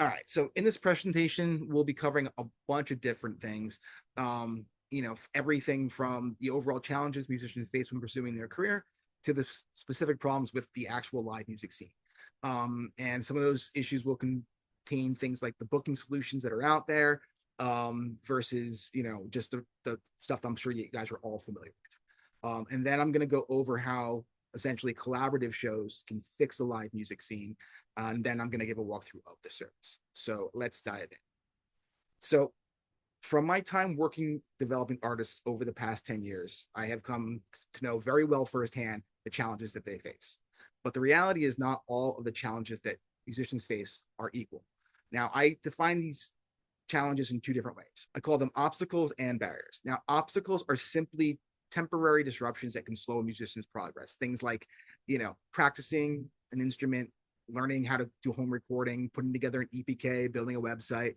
All right. So in this presentation, we'll be covering a bunch of different things. Everything from the overall challenges musicians face when pursuing their career to the specific problems with the actual live music scene. And some of those issues will contain things like the booking solutions that are out there versus, just the stuff I'm sure you guys are all familiar with. And then I'm going to go over how essentially collaborative shows can fix the live music scene, and then I'm going to give a walkthrough of the service. So let's dive in. So from my time working developing artists over the past 10 years, I have come to know very well firsthand the challenges that they face. But the reality is not all of the challenges that musicians face are equal. Now, I define these challenges in two different ways. I call them obstacles and barriers. Now, obstacles are simply temporary disruptions that can slow a musician's progress. Things like, practicing an instrument, learning how to do home recording, putting together an EPK, building a website.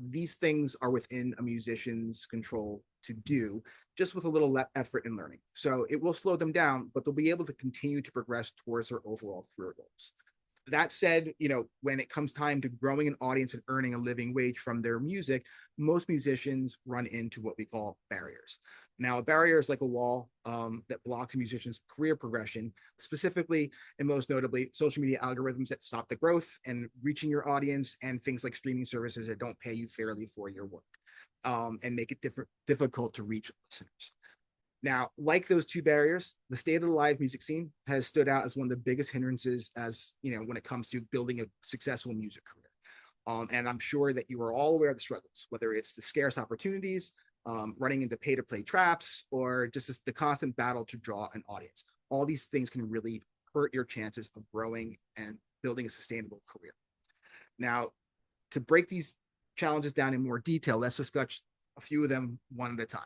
These things are within a musician's control to do just with a little effort and learning. So it will slow them down, but they'll be able to continue to progress towards their overall career goals. That said, when it comes time to growing an audience and earning a living wage from their music, most musicians run into what we call barriers. Now, a barrier is like a wall that blocks a musician's career progression, specifically and most notably, social media algorithms that stop the growth and reaching your audience, and things like streaming services that don't pay you fairly for your work and make it difficult to reach listeners. Now, like those two barriers, the state of the live music scene has stood out as one of the biggest hindrances when it comes to building a successful music career. And I'm sure that you are all aware of the struggles, whether it's the scarce opportunities, running into pay-to-play traps, or just the constant battle to draw an audience. All these things can really hurt your chances of growing and building a sustainable career. Now, to break these challenges down in more detail, let's discuss a few of them one at a time.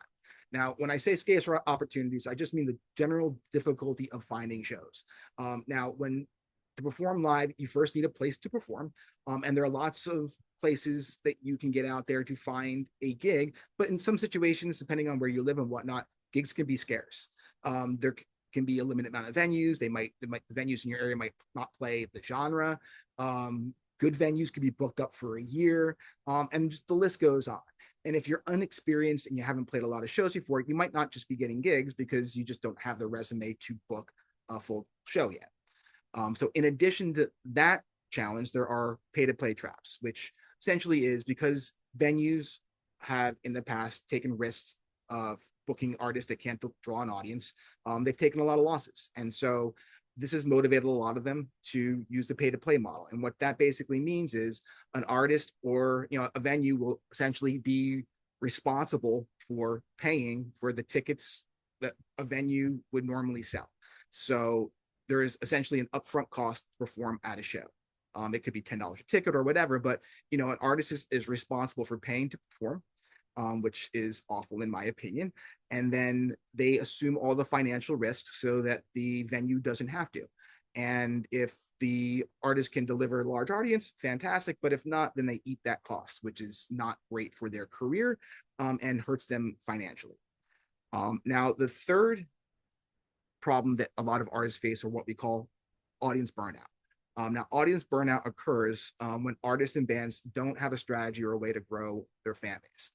Now, when I say scarce opportunities, I just mean the general difficulty of finding shows. Now, to perform live, you first need a place to perform, and there are lots of places that you can get out there to find a gig. But in some situations, depending on where you live and whatnot, gigs can be scarce. There can be a limited amount of venues. The venues in your area might not play the genre. Good venues could be booked up for a year, and just the list goes on. And if you're unexperienced and you haven't played a lot of shows before, you might not just be getting gigs because you just don't have the resume to book a full show yet. So in addition to that challenge, there are pay-to-play traps, which essentially is because venues have in the past taken risks of booking artists that can't draw an audience. They've taken a lot of losses. And so this has motivated a lot of them to use the pay-to-play model. And what that basically means is an artist or a venue will essentially be responsible for paying for the tickets that a venue would normally sell. So there is essentially an upfront cost to perform at a show. It could be $10 a ticket or whatever, but an artist is responsible for paying to perform, which is awful in my opinion. And then they assume all the financial risks so that the venue doesn't have to. And if the artist can deliver a large audience, fantastic. But if not, then they eat that cost, which is not great for their career and hurts them financially. Now, the third problem that a lot of artists face are what we call audience burnout. Now, audience burnout occurs when artists and bands don't have a strategy or a way to grow their fan base.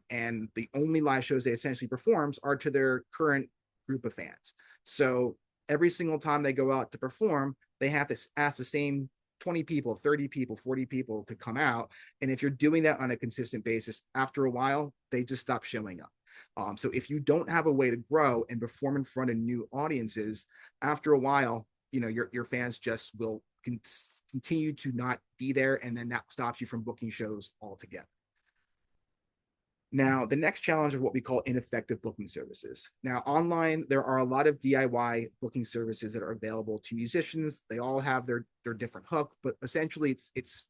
And the only live shows they essentially perform are to their current group of fans. So every single time they go out to perform, they have to ask the same 20 people, 30 people, 40 people to come out. And if you're doing that on a consistent basis, after a while, they just stop showing up. So if you don't have a way to grow and perform in front of new audiences, after a while, your fans just will continue to not be there, and then that stops you from booking shows altogether. Now, the next challenge is what we call ineffective booking services. Now, online, there are a lot of DIY booking services that are available to musicians. They all have their different hook, but essentially it's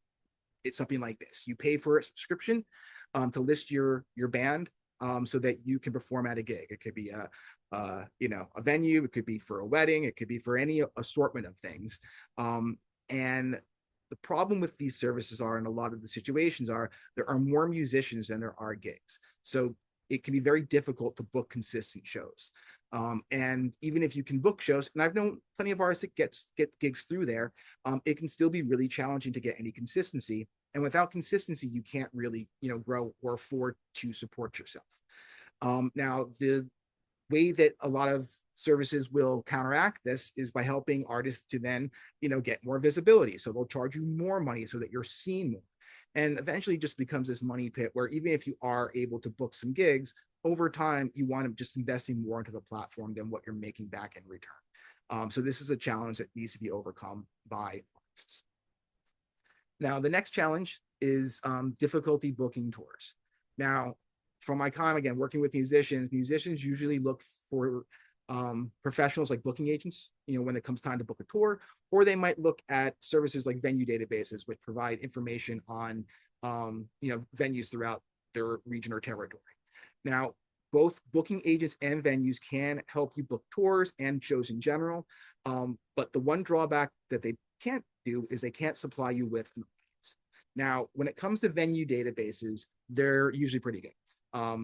something like this. You pay for a subscription to list your band so that you can perform at a gig. It could be a venue, it could be for a wedding, it could be for any assortment of things. And the problem with these services are, in a lot of the situations are, there are more musicians than there are gigs. So it can be very difficult to book consistent shows. And even if you can book shows, and I've known plenty of artists that get gigs through there, it can still be really challenging to get any consistency And without consistency, you can't really, grow or afford to support yourself. Now, the way that a lot of services will counteract this is by helping artists to then, get more visibility. So they'll charge you more money so that you're seen more. And eventually just becomes this money pit where even if you are able to book some gigs, over time, you want to just investing more into the platform than what you're making back in return. So this is a challenge that needs to be overcome by artists. Now, the next challenge is difficulty booking tours. Now, from my time, again, working with musicians usually look for professionals like booking agents, when it comes time to book a tour, or they might look at services like venue databases, which provide information on, venues throughout their region or territory. Now, both booking agents and venues can help you book tours and shows in general. But the one drawback that they can't do is they can't supply you with an audience. Now, when it comes to venue databases, they're usually pretty good.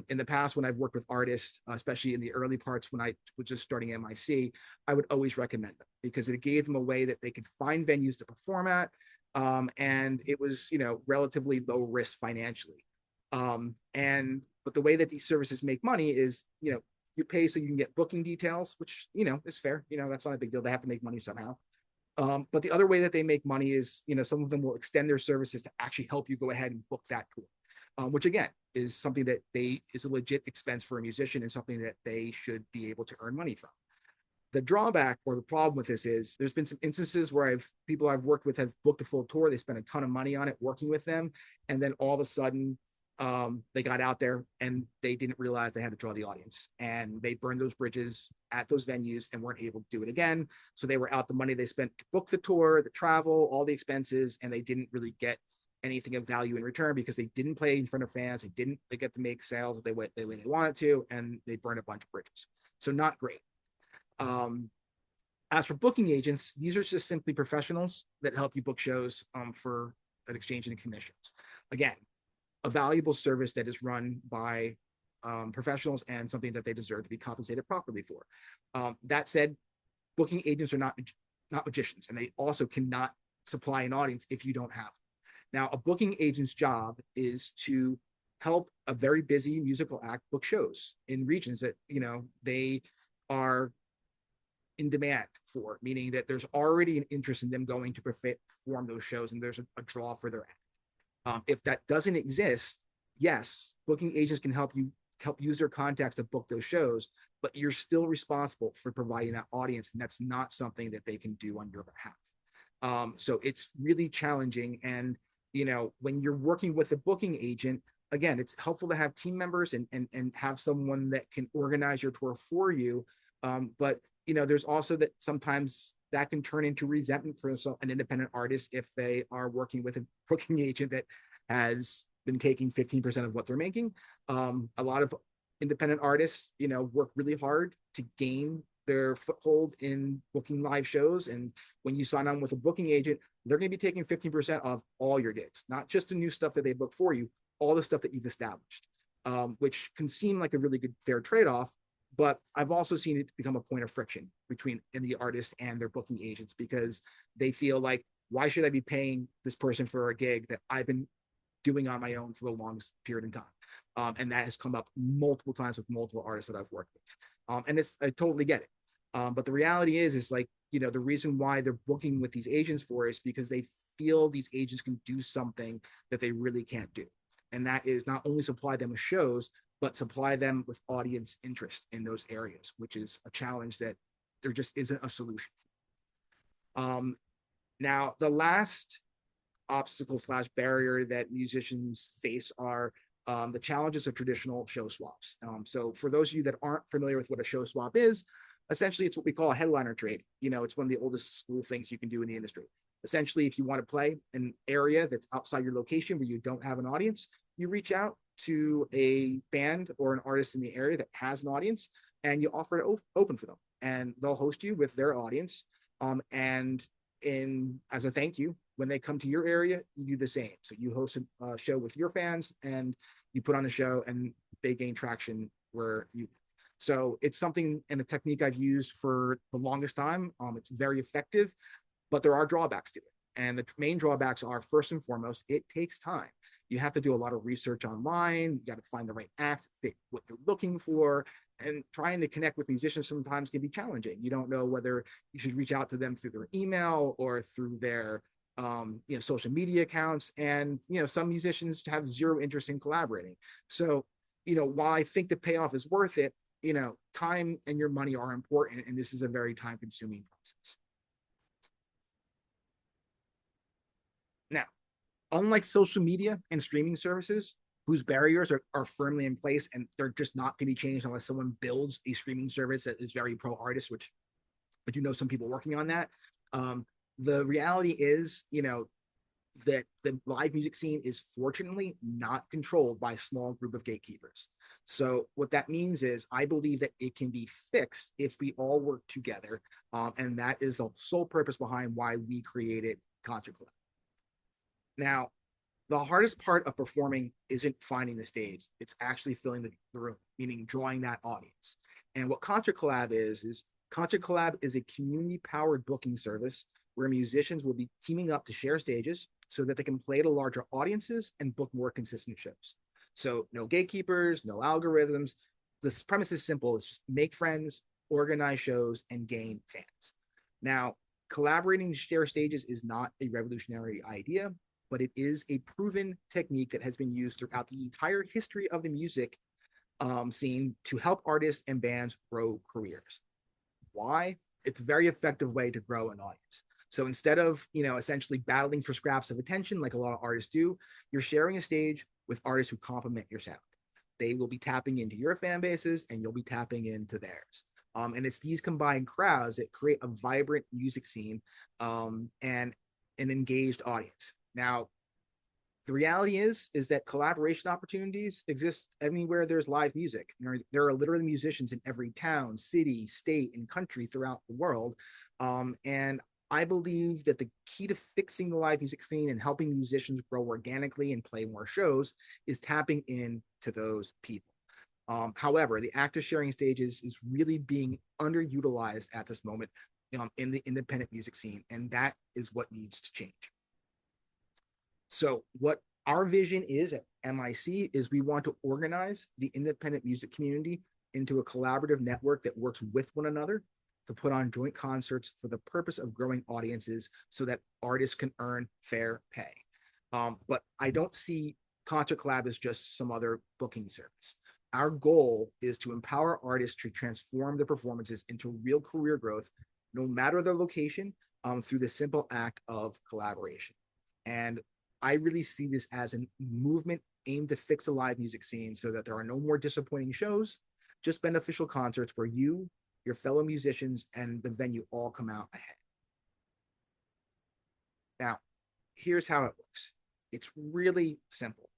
In the past, when I've worked with artists, especially in the early parts when I was just starting MIC, I would always recommend them because it gave them a way that they could find venues to perform at. And it was, relatively low risk financially. But the way that these services make money is, you pay so you can get booking details, which, is fair. That's not a big deal. They have to make money somehow. But the other way that they make money is, some of them will extend their services to actually help you go ahead and book that tour, which again is something that is a legit expense for a musician and something that they should be able to earn money from. The drawback or the problem with this is there's been some instances where people I've worked with have booked a full tour. They spent a ton of money on it working with them. And then all of a sudden, they got out there and they didn't realize they had to draw the audience, and they burned those bridges at those venues and weren't able to do it again. So they were out the money they spent to book the tour, the travel, all the expenses, and they didn't really get anything of value in return because they didn't play in front of fans. They get to make sales that they wanted to, and they burned a bunch of bridges. So not great. As for booking agents, these are just simply professionals that help you book shows for an exchange in commissions. Again, a valuable service that is run by professionals and something that they deserve to be compensated properly for. That said, booking agents are not magicians, and they also cannot supply an audience if you don't have them. Now, a booking agent's job is to help a very busy musical act book shows in regions that, they are in demand for, meaning that there's already an interest in them going to perform those shows, and there's a draw for their act. If that doesn't exist, yes, booking agents can help use their contacts to book those shows, but you're still responsible for providing that audience, and that's not something that they can do on your behalf. So it's really challenging. And, when you're working with a booking agent, again, it's helpful to have team members and have someone that can organize your tour for you. But, there's also that sometimes that can turn into resentment for an independent artist if they are working with a booking agent that has been taking 15% of what they're making. A lot of independent artists, work really hard to gain their foothold in booking live shows. And when you sign on with a booking agent, they're going to be taking 15% of all your gigs, not just the new stuff that they book for you, all the stuff that you've established, which can seem like a really good, fair trade-off. But I've also seen it become a point of friction between the artist and their booking agents, because they feel like, why should I be paying this person for a gig that I've been doing on my own for the longest period of time? And that has come up multiple times with multiple artists that I've worked with. And I totally get it. But the reality is like, the reason why they're booking with these agents for is because they feel these agents can do something that they really can't do. And that is not only supply them with shows, but supply them with audience interest in those areas, which is a challenge that there just isn't a solution. Now, the last obstacle / barrier that musicians face are the challenges of traditional show swaps. So for those of you that aren't familiar with what a show swap is, essentially it's what we call a headliner trade. It's one of the oldest school things you can do in the industry. Essentially, if you want to play an area that's outside your location where you don't have an audience, you reach out to a band or an artist in the area that has an audience, and you offer to open for them, and they'll host you with their audience. And as a thank you, when they come to your area, you do the same. So you host a show with your fans, and you put on a show, and they gain traction where you. So it's something and a technique I've used for the longest time. It's very effective, but there are drawbacks to it. And the main drawbacks are, first and foremost, it takes time. You have to do a lot of research online. You got to find the right acts that fit what you're looking for. And trying to connect with musicians sometimes can be challenging. You don't know whether you should reach out to them through their email or through their social media accounts. And some musicians have zero interest in collaborating. So while I think the payoff is worth it, time and your money are important, and this is a very time consuming process. Now, unlike social media and streaming services, whose barriers are firmly in place and they're just not going to be changed unless someone builds a streaming service that is very pro artist, which I do know some people working on that. The reality is, that the live music scene is fortunately not controlled by a small group of gatekeepers. So what that means is I believe that it can be fixed if we all work together. And that is the sole purpose behind why we created ConcertCollab. Now, the hardest part of performing isn't finding the stage. It's actually filling the room, meaning drawing that audience. And what ConcertCollab is ConcertCollab is a community-powered booking service where musicians will be teaming up to share stages so that they can play to larger audiences and book more consistent shows. So no gatekeepers, no algorithms. The premise is simple. It's just make friends, organize shows, and gain fans. Now, collaborating to share stages is not a revolutionary idea, but it is a proven technique that has been used throughout the entire history of the music scene to help artists and bands grow careers. Why? It's a very effective way to grow an audience. So instead of, essentially battling for scraps of attention like a lot of artists do, you're sharing a stage with artists who complement your sound. They will be tapping into your fan bases and you'll be tapping into theirs. And it's these combined crowds that create a vibrant music scene and an engaged audience. Now, the reality is that collaboration opportunities exist anywhere there's live music. There are literally musicians in every town, city, state, and country throughout the world. And I believe that the key to fixing the live music scene and helping musicians grow organically and play more shows is tapping into those people. However, the act of sharing stages is really being underutilized at this moment in the independent music scene, and that is what needs to change. So what our vision is at MIC is we want to organize the independent music community into a collaborative network that works with one another to put on joint concerts for the purpose of growing audiences so that artists can earn fair pay. But I don't see ConcertCollab as just some other booking service. Our goal is to empower artists to transform their performances into real career growth, no matter their location, through the simple act of collaboration. And I really see this as a movement aimed to fix the live music scene so that there are no more disappointing shows, just beneficial concerts where you, your fellow musicians, and the venue all come out ahead. Now, here's how it works. It's really simple.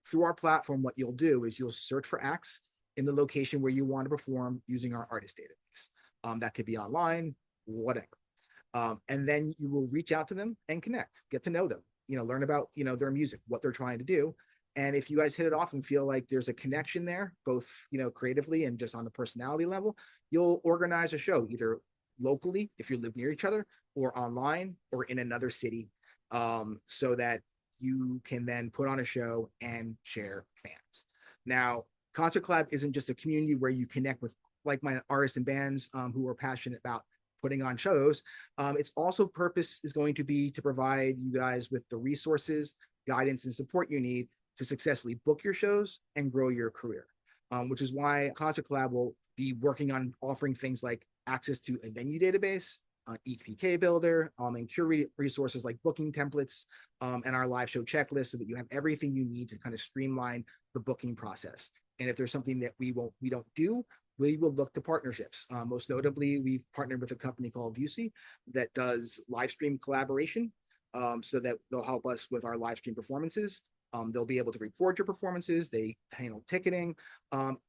Through our platform, what you'll do is you'll search for acts in the location where you want to perform using our artist database. That could be online, whatever. And then you will reach out to them and connect, get to know them, learn about, their music, what they're trying to do. And if you guys hit it off and feel like there's a connection there, both, creatively and just on the personality level, you'll organize a show either locally, if you live near each other, or online or in another city, so that you can then put on a show and share fans. Now, ConcertCollab isn't just a community where you connect with like-minded artists and bands who are passionate about putting on shows. Its also purpose is going to be to provide you guys with the resources, guidance, and support you need to successfully book your shows and grow your career, which is why ConcertCollab will be working on offering things like access to a venue database, EPK builder, and curated resources like booking templates and our live show checklist so that you have everything you need to kind of streamline the booking process. And if there's something that we don't do, we will look to partnerships. Most notably, we've partnered with a company called Vusi that does live stream collaboration so that they'll help us with our live stream performances. They'll be able to record your performances. They handle ticketing.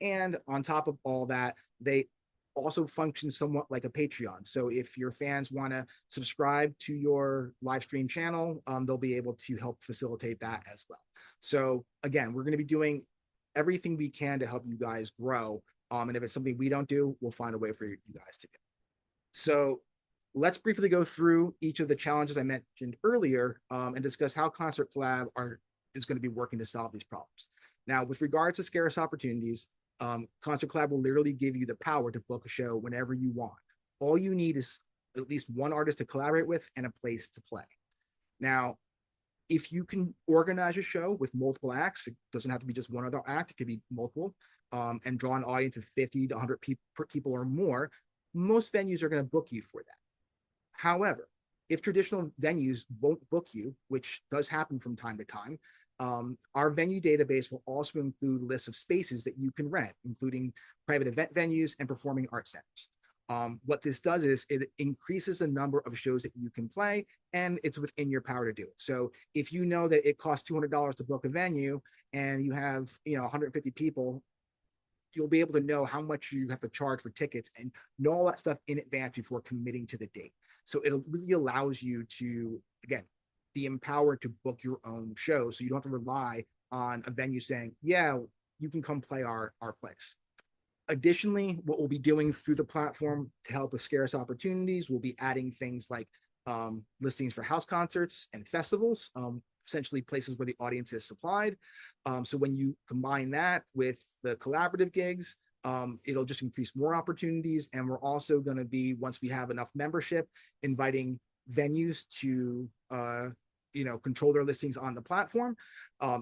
And on top of all that, they also function somewhat like a Patreon. So if your fans want to subscribe to your live stream channel, they'll be able to help facilitate that as well. So again, we're going to be doing everything we can to help you guys grow. And if it's something we don't do, we'll find a way for you guys to do. So let's briefly go through each of the challenges I mentioned earlier and discuss how ConcertCollab is going to be working to solve these problems. Now, with regards to scarce opportunities, ConcertCollab will literally give you the power to book a show whenever you want. All you need is at least one artist to collaborate with and a place to play. Now, if you can organize a show with multiple acts, it doesn't have to be just one other act, it could be multiple, and draw an audience of 50 to 100 people or more, most venues are going to book you for that. However, if traditional venues won't book you, which does happen from time to time, our venue database will also include lists of spaces that you can rent, including private event venues and performing arts centers. What this does is it increases the number of shows that you can play, and it's within your power to do it. So if you know that it costs $200 to book a venue and you have 150 people, you'll be able to know how much you have to charge for tickets and know all that stuff in advance before committing to the date. So it really allows you to, again, be empowered to book your own show, so you don't have to rely on a venue saying, yeah, you can come play our place. Additionally, what we'll be doing through the platform to help with scarce opportunities, we'll be adding things like listings for house concerts and festivals, essentially places where the audience is supplied. So when you combine that with the collaborative gigs, it'll just increase more opportunities. And we're also going to be, once we have enough membership, inviting venues to control their listings on the platform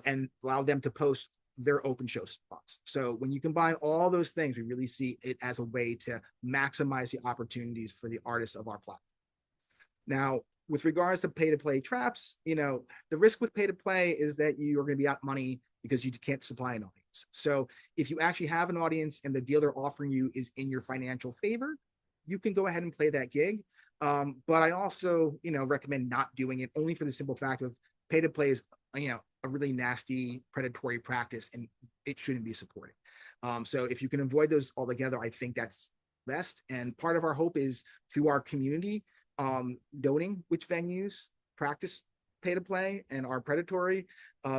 and allow them to post their open show spots. So when you combine all those things, we really see it as a way to maximize the opportunities for the artists of our platform. Now, with regards to pay-to-play traps, the risk with pay-to-play is that you are going to be out money because you can't supply an audience. So if you actually have an audience and the deal they're offering you is in your financial favor, you can go ahead and play that gig. But I also, recommend not doing it, only for the simple fact of pay-to-play is, a really nasty predatory practice, and it shouldn't be supported. So if you can avoid those altogether, I think that's best. And part of our hope is through our community, noting which venues practice pay-to-play and are predatory,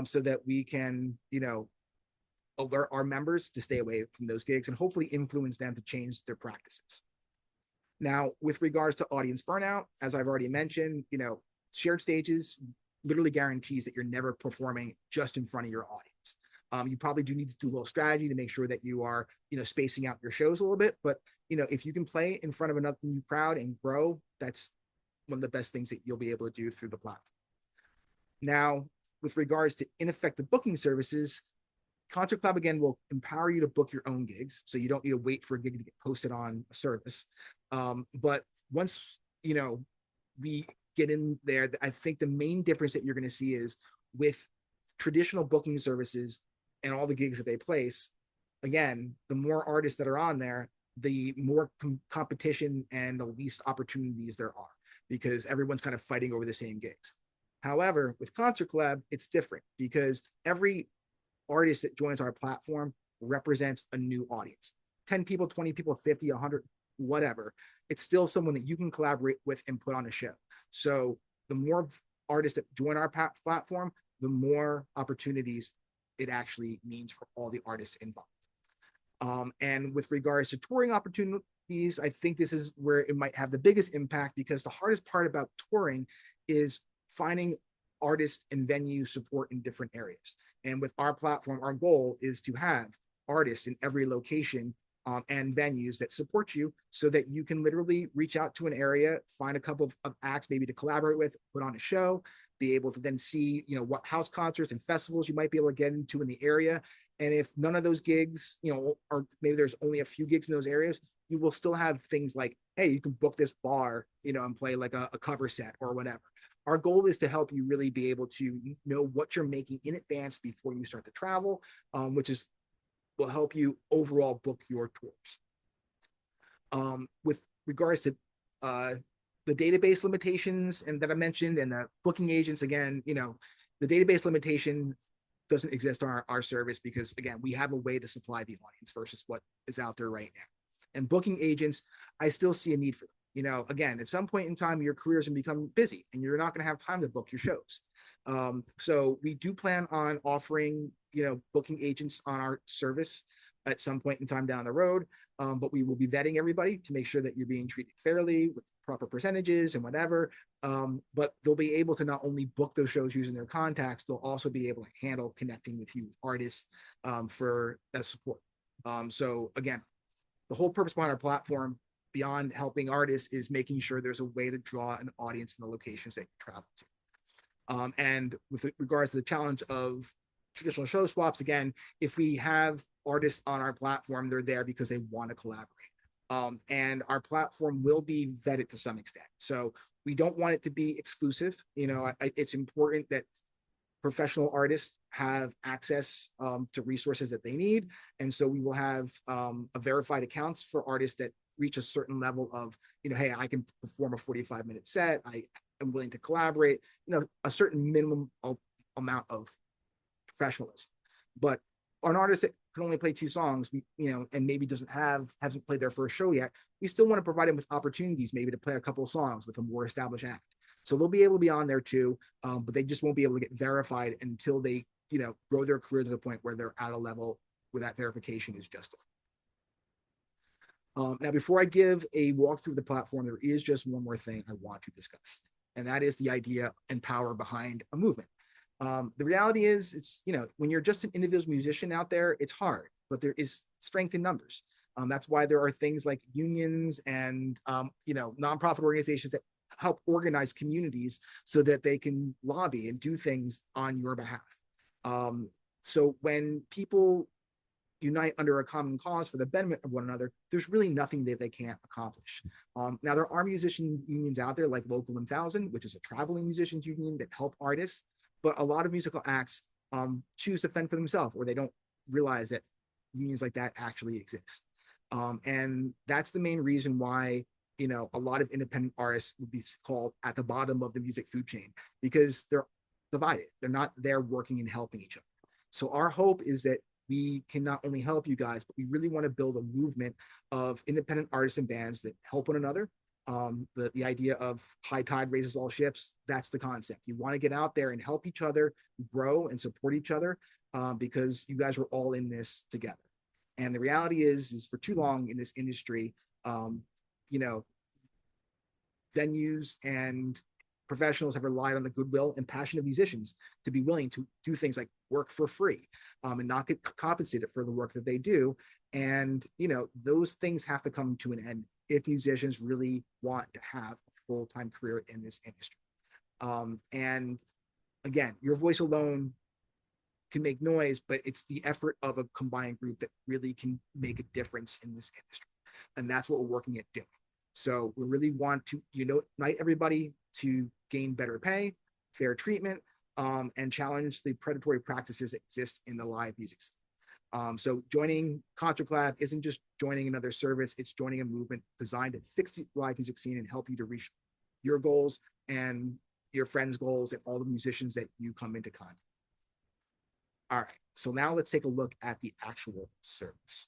so that we can, alert our members to stay away from those gigs and hopefully influence them to change their practices. Now, with regards to audience burnout, as I've already mentioned, shared stages literally guarantees that you're never performing just in front of your audience. You probably do need to do a little strategy to make sure that you are, spacing out your shows a little bit. But, if you can play in front of another new crowd and grow, that's one of the best things that you'll be able to do through the platform. Now, with regards to ineffective booking services, ConcertCollab, again, will empower you to book your own gigs, so you don't need to wait for a gig to get posted on a service. But once, we get in there, I think the main difference that you're going to see is with traditional booking services and all the gigs that they place, again, the more artists that are on there, the more competition and the least opportunities there are, because everyone's kind of fighting over the same gigs. However, with ConcertCollab, it's different because every artist that joins our platform represents a new audience. 10 people, 20 people, 50, 100, whatever. It's still someone that you can collaborate with and put on a show. So the more artists that join our platform, the more opportunities it actually means for all the artists involved. And with regards to touring opportunities, I think this is where it might have the biggest impact, because the hardest part about touring is finding artist and venue support in different areas. And with our platform, our goal is to have artists in every location and venues that support you, so that you can literally reach out to an area, find a couple of acts maybe to collaborate with, put on a show, be able to then see, what house concerts and festivals you might be able to get into in the area. And if none of those gigs, or maybe there's only a few gigs in those areas, you will still have things like, hey, you can book this bar, and play like a cover set or whatever. Our goal is to help you really be able to know what you're making in advance before you start to travel, which will help you overall book your tours. With regards to the database limitations and that I mentioned, and the booking agents, again, the database limitation doesn't exist on our service, because again, we have a way to supply the audience versus what is out there right now. And booking agents, I still see a need for them. Again, at some point in time, your career is going to become busy and you're not going to have time to book your shows. So we do plan on offering, booking agents on our service at some point in time down the road. But we will be vetting everybody to make sure that you're being treated fairly with proper percentages and whatever. But they'll be able to not only book those shows using their contacts, they'll also be able to handle connecting with you artists for that support. So again, the whole purpose behind our platform, beyond helping artists, is making sure there's a way to draw an audience in the locations that you travel to. And with regards to the challenge of traditional show swaps, again, if we have artists on our platform, they're there because they want to collaborate. And our platform will be vetted to some extent. So we don't want it to be exclusive. It's important that professional artists have access to resources that they need. And so we will have a verified accounts for artists that reach a certain level of, hey, I can perform a 45-minute set. I am willing to collaborate, a certain minimum amount of professionalism. But an artist that can only play 2 songs, and maybe hasn't played their first show yet, we still want to provide them with opportunities, maybe to play a couple of songs with a more established act. So they'll be able to be on there too, but they just won't be able to get verified until they, grow their career to the point where they're at a level where that verification is justified. Now, before I give a walkthrough of the platform, there is just one more thing I want to discuss, and that is the idea and power behind a movement. The reality is, it's, when you're just an individual musician out there, it's hard, but there is strength in numbers. That's why there are things like unions and, nonprofit organizations that help organize communities so that they can lobby and do things on your behalf. So when people unite under a common cause for the betterment of one another, there's really nothing that they can't accomplish. Now, there are musician unions out there like Local 1000, which is a traveling musicians union that help artists, but a lot of musical acts choose to fend for themselves, or they don't realize that unions like that actually exist. And that's the main reason why, a lot of independent artists would be called at the bottom of the music food chain, because they're divided. They're not there working and helping each other. So our hope is that we can not only help you guys, but we really want to build a movement of independent artists and bands that help one another. The idea of high tide raises all ships, that's the concept. You want to get out there and help each other grow and support each other, because you guys are all in this together. And the reality is for too long in this industry, venues and professionals have relied on the goodwill and passion of musicians to be willing to do things like work for free, and not get compensated for the work that they do. And, those things have to come to an end if musicians really want to have a full-time career in this industry. And again, your voice alone can make noise, but it's the effort of a combined group that really can make a difference in this industry. And that's what we're working at doing. So we really want to unite everybody to gain better pay, fair treatment, and challenge the predatory practices that exist in the live music scene. So joining ConcertCollab isn't just joining another service, it's joining a movement designed to fix the live music scene and help you to reach your goals and your friends' goals and all the musicians that you come into contact. All right, so now let's take a look at the actual service.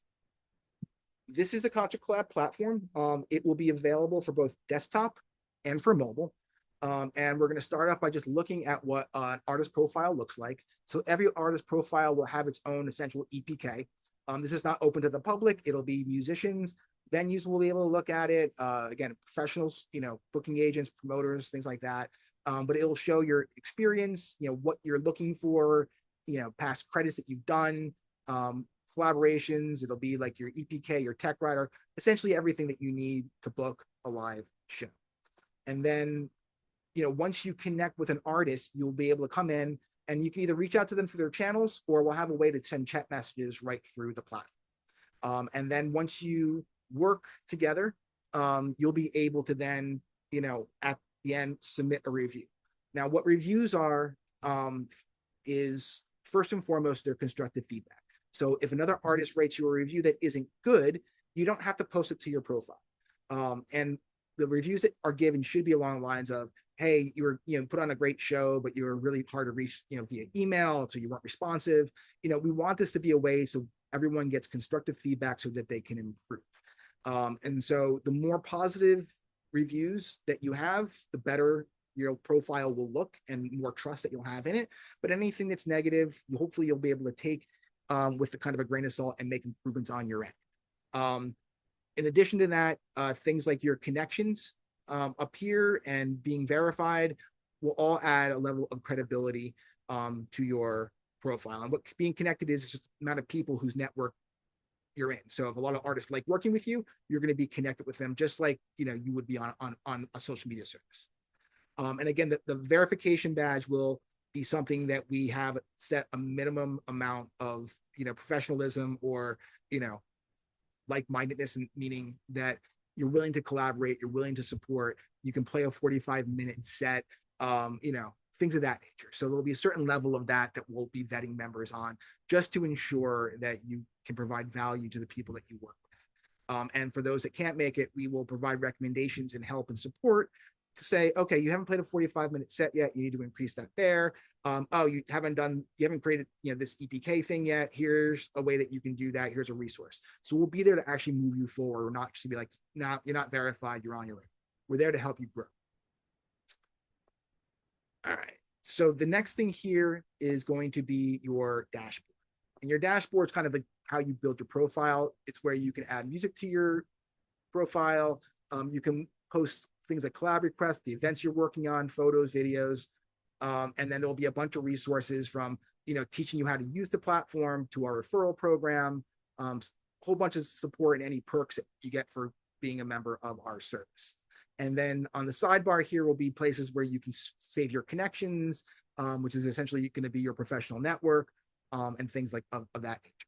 This is a ConcertCollab platform. It will be available for both desktop and for mobile. And we're going to start off by just looking at what an artist profile looks like. So every artist profile will have its own essential EPK. This is not open to the public. It'll be musicians. Venues will be able to look at it. Again, professionals, booking agents, promoters, things like that. But it'll show your experience, what you're looking for, past credits that you've done, collaborations. It'll be like your EPK, your tech writer, essentially everything that you need to book a live show. And then, once you connect with an artist, you'll be able to come in and you can either reach out to them through their channels, or we'll have a way to send chat messages right through the platform. And then once you work together, you'll be able to then, at the end, submit a review. Now, what reviews are is first and foremost, they're constructive feedback. So if another artist writes you a review that isn't good, you don't have to post it to your profile. And the reviews that are given should be along the lines of, hey, you were, put on a great show, but you were really hard to reach, via email, so you weren't responsive. We want this to be a way so everyone gets constructive feedback so that they can improve. And so the more positive reviews that you have, the better your profile will look and more trust that you'll have in it. But anything that's negative, hopefully you'll be able to take with a kind of a grain of salt and make improvements on your end. In addition to that, things like your connections up here and being verified will all add a level of credibility to your profile. And what being connected is just the amount of people whose network you're in. So if a lot of artists like working with you, you're going to be connected with them just like you would be on a social media service. And again, the verification badge will be something that we have set a minimum amount of professionalism or like-mindedness, meaning that you're willing to collaborate, you're willing to support, you can play a 45-minute set, things of that nature. So there'll be a certain level of that we'll be vetting members on, just to ensure that you can provide value to the people that you work with. And for those that can't make it, we will provide recommendations and help and support to say, okay, you haven't played a 45-minute set yet, you need to increase that there. You haven't created this EPK thing yet, here's a way that you can do that, here's a resource. So we'll be there to actually move you forward. We're not just be like, no, you're not verified, you're on your own. We're there to help you grow. All right, so the next thing here is going to be your dashboard. And your dashboard is kind of how you build your profile. It's where you can add music to your profile. You can post things like collab requests, the events you're working on, photos, videos, and then there'll be a bunch of resources from teaching you how to use the platform to our referral program, whole bunch of support and any perks that you get for being a member of our service. And then on the sidebar here will be places where you can save your connections, which is essentially going to be your professional network, and things like of that nature.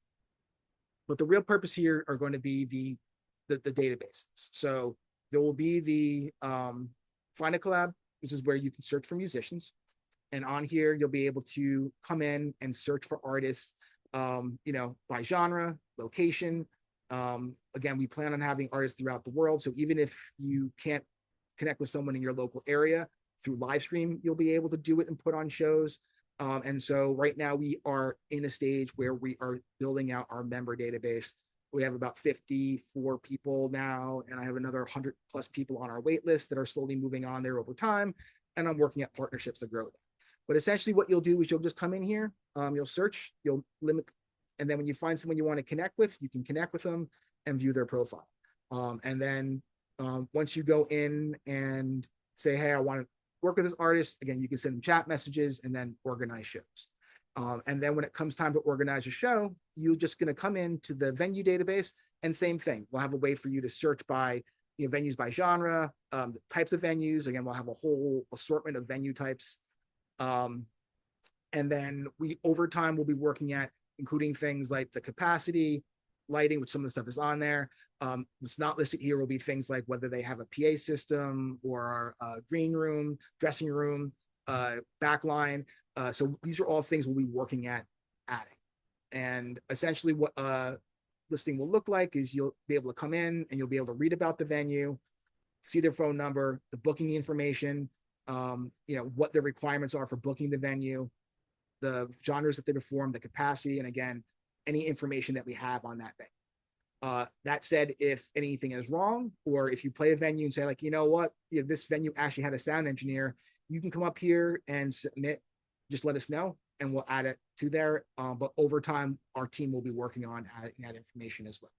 But the real purpose here are going to be the databases. So there will be the Find a Collab, which is where you can search for musicians. And on here, you'll be able to come in and search for artists, by genre, location. Again, we plan on having artists throughout the world. So even if you can't connect with someone in your local area through live stream, you'll be able to do it and put on shows. And so right now we are in a stage where we are building out our member database. We have about 54 people now, and I have another 100 plus people on our wait list that are slowly moving on there over time. And I'm working at partnerships to grow that. But essentially what you'll do is you'll just come in here, you'll search, you'll limit, and then when you find someone you want to connect with, you can connect with them and view their profile. And then once you go in and say, hey, I want to work with this artist, again, you can send them chat messages and then organize shows. And then when it comes time to organize a show, you're just going to come into the venue database, and same thing. We'll have a way for you to search by venues by genre, the types of venues. Again, we'll have a whole assortment of venue types. And then over time, we'll be working at including things like the capacity, lighting, which some of the stuff is on there. What's not listed here will be things like whether they have a PA system or a green room, dressing room, backline. So these are all things we'll be working at adding. And essentially what listing will look like is you'll be able to come in and you'll be able to read about the venue, see their phone number, the booking information, what the requirements are for booking the venue, the genres that they perform, the capacity, and again, any information that we have on that venue. That said, if anything is wrong, or if you play a venue and say like, what, this venue actually had a sound engineer, you can come up here and submit, just let us know, and we'll add it to there. But over time, our team will be working on adding that information as well,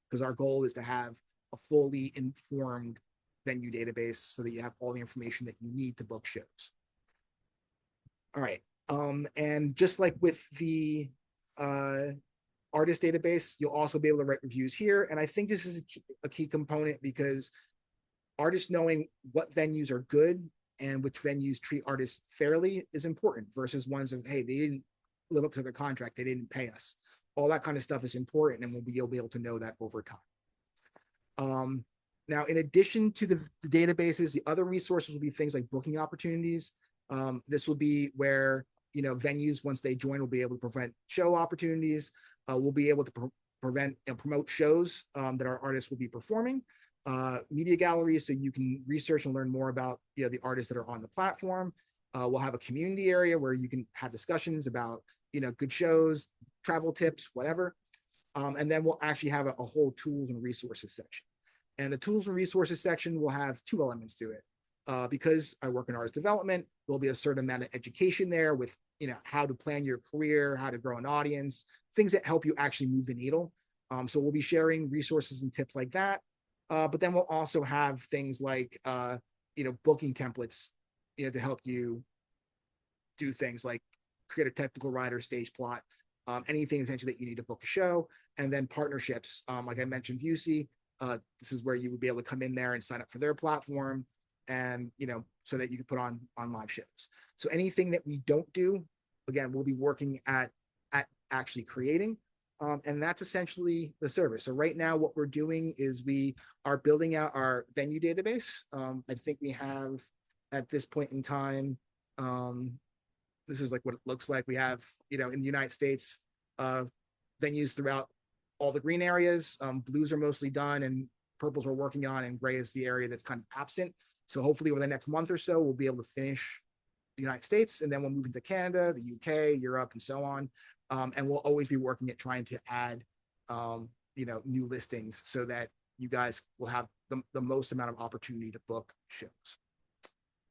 because our goal is to have a fully informed venue database so that you have all the information that you need to book shows. All right. And just like with the artist database, you'll also be able to write reviews here. And I think this is a key component, because artists knowing what venues are good and which venues treat artists fairly is important, versus ones of, hey, they didn't live up to their contract, they didn't pay us. All that kind of stuff is important, and you'll be able to know that over time. Now, in addition to the databases, the other resources will be things like booking opportunities. This will be where venues, once they join, will be able to prevent show opportunities. We'll be able to prevent and promote shows that our artists will be performing. Media galleries, so you can research and learn more about the artists that are on the platform. We'll have a community area where you can have discussions about good shows, travel tips, whatever. And then we'll actually have a whole tools and resources section. And the tools and resources section will have two elements to it. Because I work in artist development, there'll be a certain amount of education there with how to plan your career, how to grow an audience, things that help you actually move the needle. So we'll be sharing resources and tips like that. But then we'll also have things like booking templates, to help you do things like create a technical writer, stage plot, anything essentially that you need to book a show. And then partnerships, like I mentioned, UC, this is where you would be able to come in there and sign up for their platform, and so that you can put on live shows. So anything that we don't do, again, we'll be working at actually creating. And that's essentially the service. So right now, what we're doing is we are building out our venue database. I think we have, at this point in time, this is like what it looks like. We have, in the United States, venues throughout all the green areas. Blues are mostly done, and purples we're working on, and gray is the area that's kind of absent. So hopefully over the next month or so, we'll be able to finish the United States, and then we'll move into Canada, the UK, Europe, and so on. And we'll always be working at trying to add, new listings so that you guys will have the most amount of opportunity to book shows.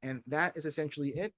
And that is essentially it.